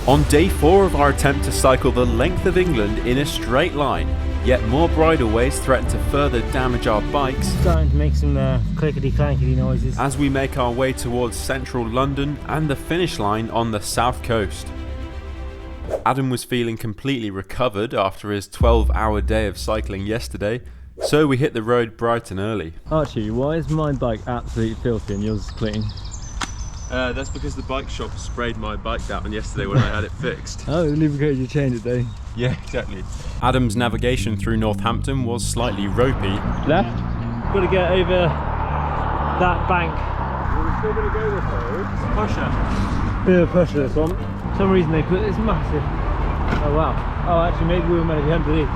On day 4 of our attempt to cycle the length of England in a straight line, yet more bridleways threaten to further damage our bikes. Starting to make some clickety-clankety noises as we make our way towards central London and the finish line on the south coast. Adam was feeling completely recovered after his 12-hour day of cycling yesterday, so we hit the road bright and early. Archie, why is my bike absolutely filthy and yours is clean? That's because the bike shop sprayed my bike down yesterday when I had it fixed. Oh, they lubricated your chain today. Yeah, exactly. Adam's navigation through Northampton was slightly ropey. Left. Got to get over that bank. We're still going to go this road. Pusher. Bit of a pusher this one. For some reason they put this massive. Oh wow. Oh, actually maybe we were meant to be underneath.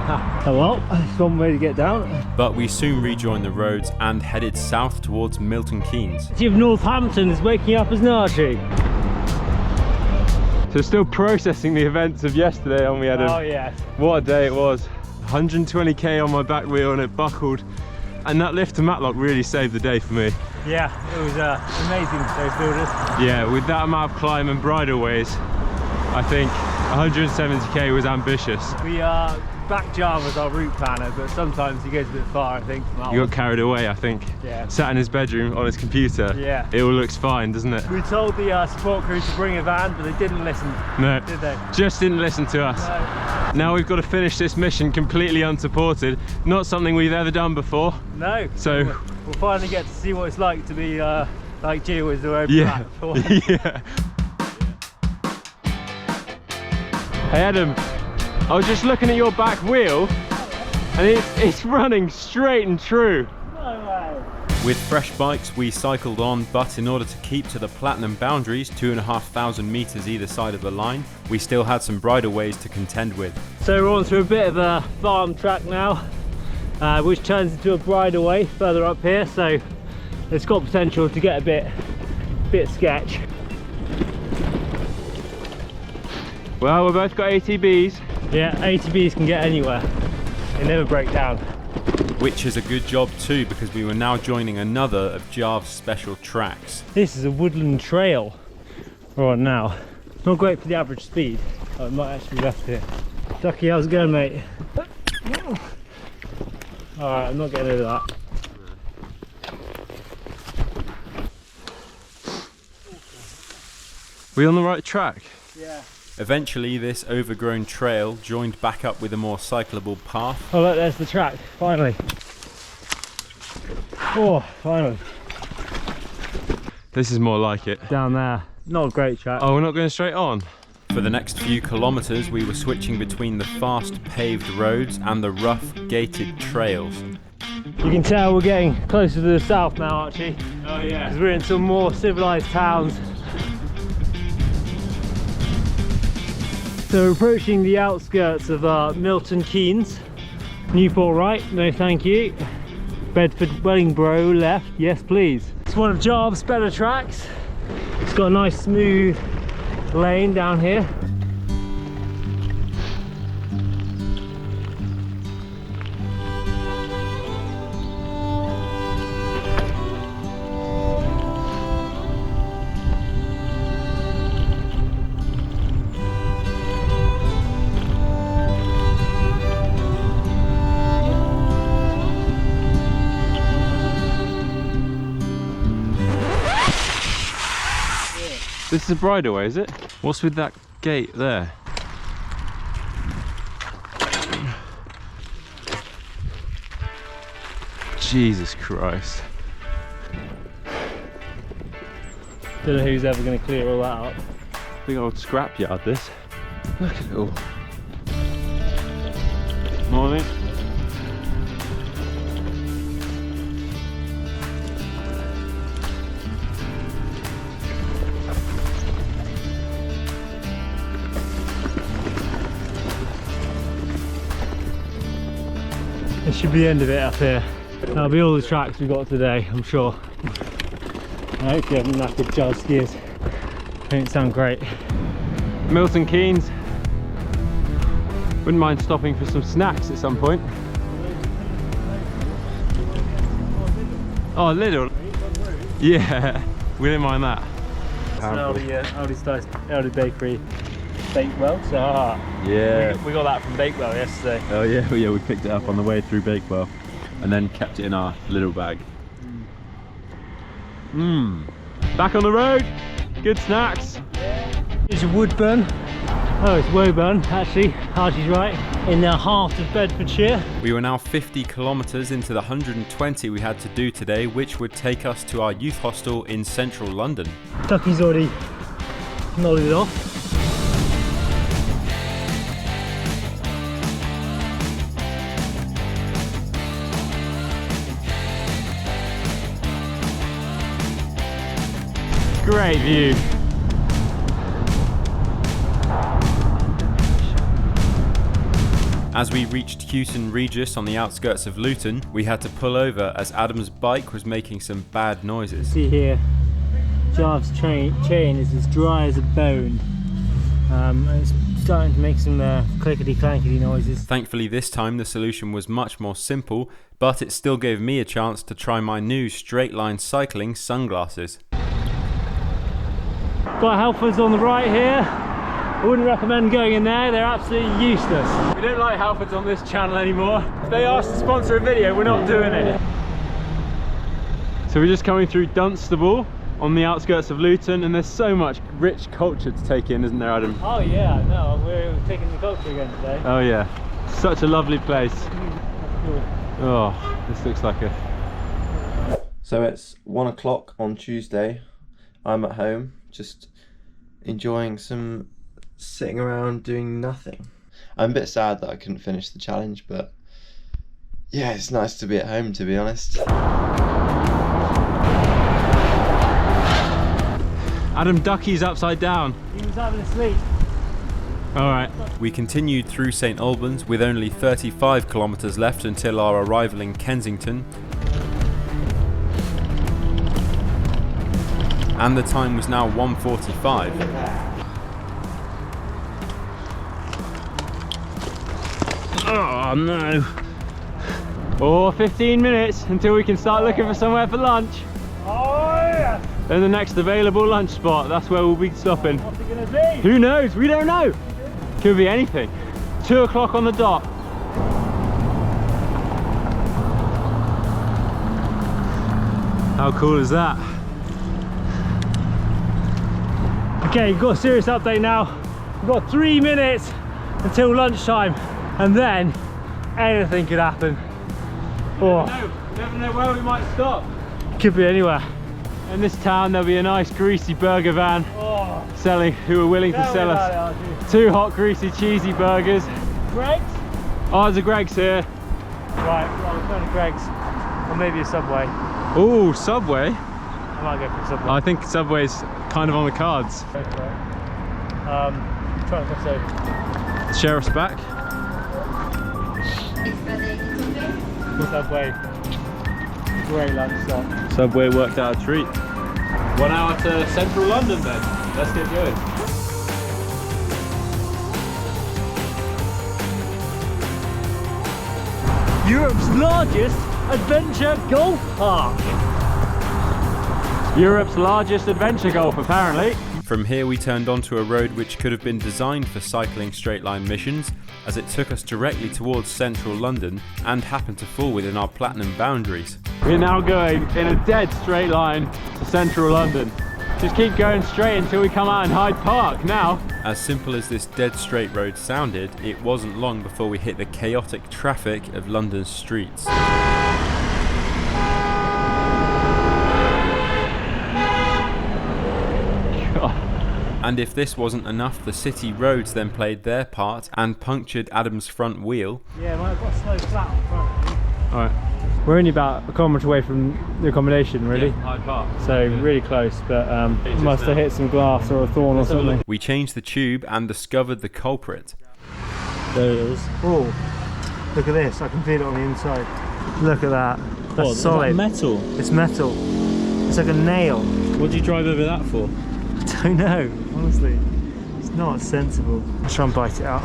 Oh well, that's one way to get down. But we soon rejoined the roads and headed south towards Milton Keynes. The city of Northampton is waking up as an Archie. So still processing the events of yesterday, aren't we, Adam? Oh yes. What a day it was. 120k on my back wheel and it buckled. And that lift to Matlock really saved the day for me. Yeah, it was amazing, those builders. Yeah, with that amount of climb and bridleways, I think 170k was ambitious. We back Java's our route planner, but sometimes he goes a bit far, I think. You got carried away, I think. Yeah. Sat in his bedroom on his computer. Yeah. It all looks fine, doesn't it? We told the support crew to bring a van, but they didn't listen. No. Did they? Just didn't listen to us. No. Now we've got to finish this mission completely unsupported. Not something we've ever done before. No. So we'll finally get to see what it's like to be like Geowizard over yeah. that. Yeah. Hey Adam, I was just looking at your back wheel and it's running straight and true. No way. With fresh bikes we cycled on, but in order to keep to the platinum boundaries, 2,500 metres either side of the line, we still had some bridleways to contend with. So we're on through a bit of a farm track now, which turns into a bridleway further up here, so it's got potential to get a bit sketch. Well, we've both got ATBs. Yeah, ATBs can get anywhere. They never break down. Which is a good job too, because we were now joining another of Jarv's special tracks. This is a woodland trail we're on now. Not great for the average speed. Oh, it might actually be left here. Ducky, how's it going, mate? Alright, I'm not getting over that. We on the right track? Yeah. Eventually this overgrown trail joined back up with a more cyclable path. Oh look, there's the track, finally. Oh, finally. This is more like it. Down there. Not a great track. Oh, we're not going straight on? For the next few kilometres we were switching between the fast paved roads and the rough gated trails. You can tell we're getting closer to the south now, Archie. Oh yeah. Because we're in some more civilised towns. So we're approaching the outskirts of Milton Keynes. Newport right, no thank you. Bedford Wellingborough left, yes please. It's one of Jarv's better tracks. It's got a nice smooth lane down here. This is a bridleway, is it? What's with that gate there? Jesus Christ. Don't know who's ever going to clear all that up. Big old scrapyard this. Look at it all. Morning. This should be the end of it up here. That'll be all the tracks we've got today, I'm sure. I hope you haven't knackered Jar's skiers. Don't sound great. Milton Keynes. Wouldn't mind stopping for some snacks at some point. Oh, Lidl. Yeah, we didn't mind that. Aldi bakery Bakewell. So Yeah. we got that from Bakewell yesterday. Oh yeah, we picked it up on the way through Bakewell and then kept it in our little bag. Back on the road. Good snacks. Here's your Woodburn. Oh, it's Woburn, actually. Archie's right. In the heart of Bedfordshire. We were now 50 kilometres into the 120 we had to do today, which would take us to our youth hostel in central London. Ducky's already nodded off. Great view. As we reached Hewton Regis on the outskirts of Luton, we had to pull over as Adam's bike was making some bad noises. See here, Jarve's chain is as dry as a bone. And it's starting to make some clickety-clankety noises. Thankfully this time the solution was much more simple, but it still gave me a chance to try my new straight line cycling sunglasses. Got Halfords on the right here. I wouldn't recommend going in there, they're absolutely useless. We don't like Halfords on this channel anymore. If they ask to sponsor a video, we're not doing it. So we're just coming through Dunstable on the outskirts of Luton, and there's so much rich culture to take in, isn't there, Adam? Oh yeah, no, we're taking the culture again today. Oh yeah, such a lovely place. Oh, this looks like a... So it's 1 o'clock on Tuesday. I'm at home, just enjoying some sitting around doing nothing. I'm a bit sad that I couldn't finish the challenge, but yeah, it's nice to be at home, to be honest. Adam Ducky's upside down. He was having a sleep. Alright. We continued through St Albans with only 35 kilometres left until our arrival in Kensington. And the time was now 1:45. Oh no. Oh, 15 minutes until we can start looking for somewhere for lunch. Oh yeah! Then the next available lunch spot, that's where we'll be stopping. What's it gonna be? Who knows? We don't know. Could be anything. 2 o'clock on the dot. How cool is that? Okay, we've got a serious update now. We've got 3 minutes until lunchtime, and then anything could happen. Oh, You never know where we might stop. could be anywhere. In this town there'll be a nice greasy burger van who are willing to sell us 2 hot greasy cheesy burgers. Greg's? Oh, there's a Greg's here. Right, well, we're going to Greg's, or maybe a Subway. Oh, Subway. I might go for Subway. I think Subway's kind of on the cards. Try to cross over. Sheriff's back. Subway. Great lunch stop. Subway worked out a treat. 1 hour to central London then. Let's get going. Europe's largest adventure golf park. Europe's largest adventure golf, apparently. From here we turned onto a road which could have been designed for cycling straight line missions, as it took us directly towards central London and happened to fall within our platinum boundaries. We're now going in a dead straight line to central London. Just keep going straight until we come out in Hyde Park now. As simple as this dead straight road sounded, it wasn't long before we hit the chaotic traffic of London's streets. And if this wasn't enough, the city roads then played their part and punctured Adam's front wheel. Yeah, well, I've got a slow flat on front. Alright. We're only about a kilometre away from the accommodation, really. Hyde Park. So really close, but must have hit some glass or a thorn or something. We changed the tube and discovered the culprit. There it is. Oh, look at this. I can feel it on the inside. Look at that. That's solid. Is that metal? It's metal. It's like a nail. What did you drive over that for? I don't know, honestly. It's not sensible. Let's try and bite it out.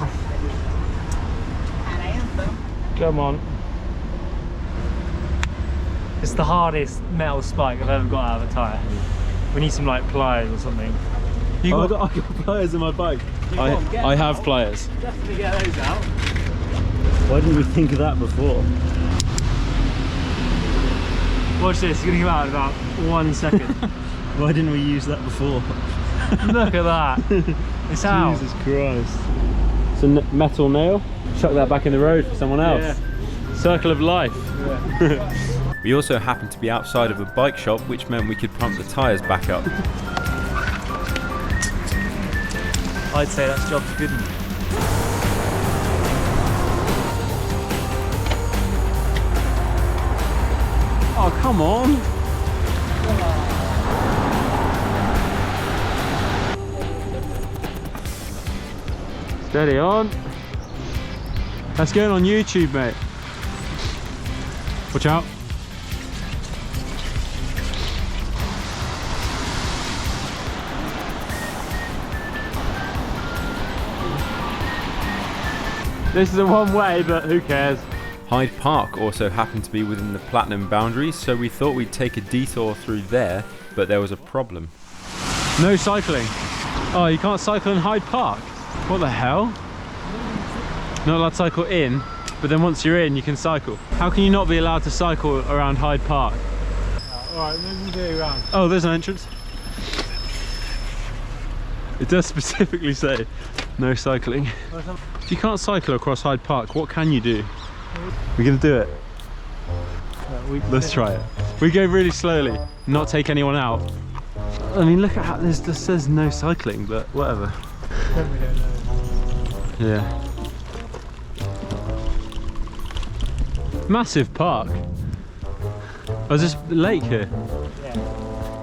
Come on. It's the hardest metal spike I've ever got out of a tyre. We need some like pliers or something. I got pliers in my bike. I have pliers. Definitely get those out. Why didn't we think of that before? Watch this, it's gonna come out in about 1 second. Why didn't we use that before? Look at that. It's out. Jesus Christ. It's a metal nail. Chuck that back in the road for someone else. Yeah. Circle of life. Yeah. We also happened to be outside of a bike shop, which meant we could pump the tyres back up. I'd say that's job's good. Oh, come on. Steady on. That's going on YouTube, mate. Watch out. This is a one way, but who cares? Hyde Park also happened to be within the Platinum boundaries, so we thought we'd take a detour through there, but there was a problem. No cycling. Oh, you can't cycle in Hyde Park? What the hell? Not allowed to cycle in, but then once you're in, you can cycle. How can you not be allowed to cycle around Hyde Park? Alright, maybe we'll go around. Oh, there's an entrance. It does specifically say no cycling. If you can't cycle across Hyde Park, what can you do? We're gonna do it. Let's try it. We go really slowly, not take anyone out. I mean, look at how this just says no cycling, but whatever. Yeah. Massive park. Oh, is this a lake here? Yeah.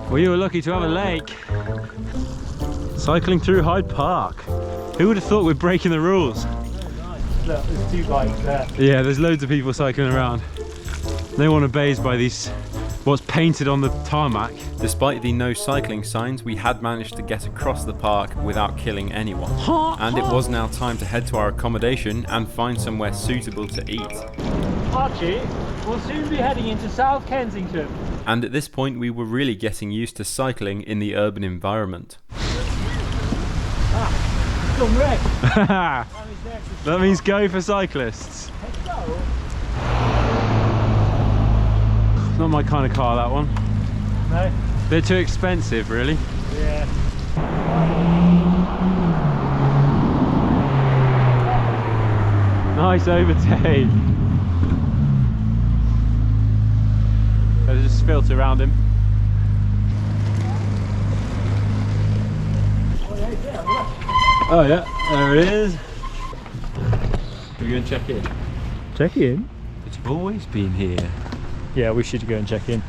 Well, you were lucky to have a lake. Cycling through Hyde Park. Who would have thought we're breaking the rules? Look, there's 2 bikes there. Yeah, there's loads of people cycling around. No one obeys by these, what's painted on the tarmac. Despite the no cycling signs, we had managed to get across the park without killing anyone. And it was now time to head to our accommodation and find somewhere suitable to eat. Archie, we'll soon be heading into South Kensington. And at this point we were really getting used to cycling in the urban environment. That means go for cyclists. Not my kind of car, that one. No? They're too expensive, really. Yeah. Nice overtake. Let's just filter around him. Oh yeah, there it is. We're going to check in. Check in? It's always been here. Yeah, we should go and check in.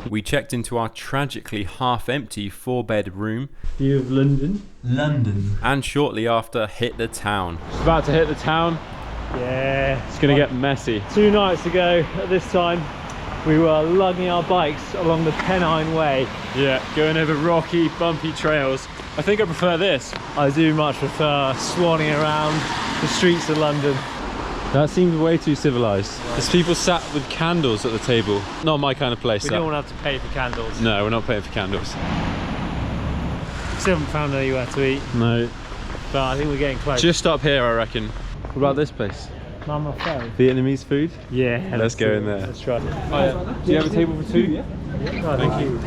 We checked into our tragically half-empty 4-bed room. View of London. And shortly after hit the town. Just about to hit the town. Yeah. It's going to get messy. 2 nights ago at this time, we were lugging our bikes along the Pennine Way. Yeah, going over rocky, bumpy trails. I think I prefer this. I do much prefer swanning around the streets of London. That seems way too civilised. There's people sat with candles at the table. Not my kind of place. We don't want to have to pay for candles. No, we're not paying for candles. Still haven't found anywhere to eat, No. but I think we're getting close. Just up here, I reckon. What about this place? Mama Pho. Vietnamese food? Yeah. Let's go in there. Let's try it. Oh, yeah. Do you have a table for 2? Yeah. Thank you.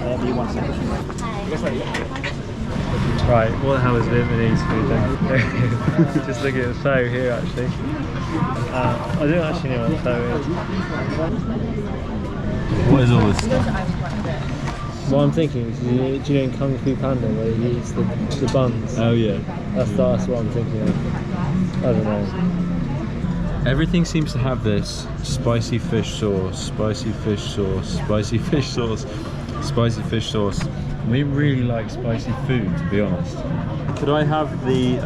Right, what the hell is Vietnamese food then? Just looking at the pho here actually. I don't actually know what the pho is. What is all this stuff? What I'm thinking is, do you know in Kung Fu Panda where he eats the buns? Oh yeah. That's what I'm thinking of. I don't know. Everything seems to have this spicy fish sauce, spicy fish sauce, spicy fish sauce, spicy fish sauce. We really like spicy food, to be honest. Could I have the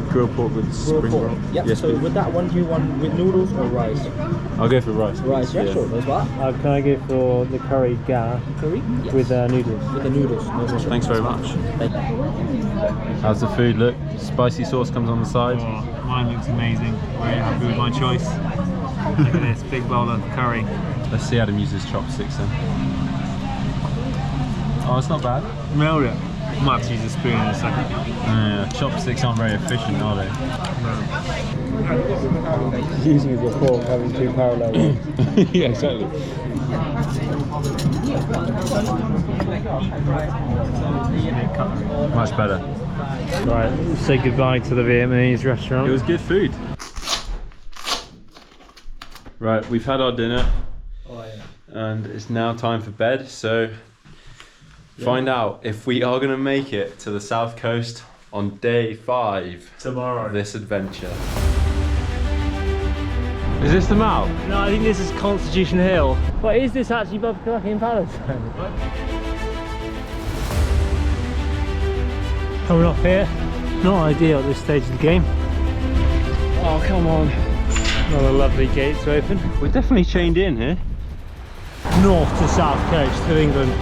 grilled pork with spring roll? Yep. Yes, So please. with that one, do you want with noodles or rice? I'll go for rice. Rice, yeah, sure. There's what? Can I go for the curry ga Curry? Yes. with noodles? With the noodles. No, sure. Thanks very much. Thank you. How's the food look? Spicy sauce comes on the side. Oh, mine looks amazing. Very happy with my choice. Look at this big bowl of curry. Let's see Adam use his chopsticks then. Oh, it's not bad. Nailed it. Might have to use a spoon in a second. Yeah, chopsticks aren't very efficient, are they? Using it as a fork, having two parallel ones. Yeah, exactly. Much better. Right, say goodbye to the Vietnamese restaurant. It was good food. Right, we've had our dinner. And it's now time for bed, so find out if we are going to make it to the south coast on day 5 Tomorrow. of this adventure. Is this the mouth? No, I think this is Constitution Hill. But is this actually fucking Palestine? Coming off here, not ideal at this stage of the game. Oh, come on. Another lovely gate to open. We're definitely chained in here. North to south coast of England.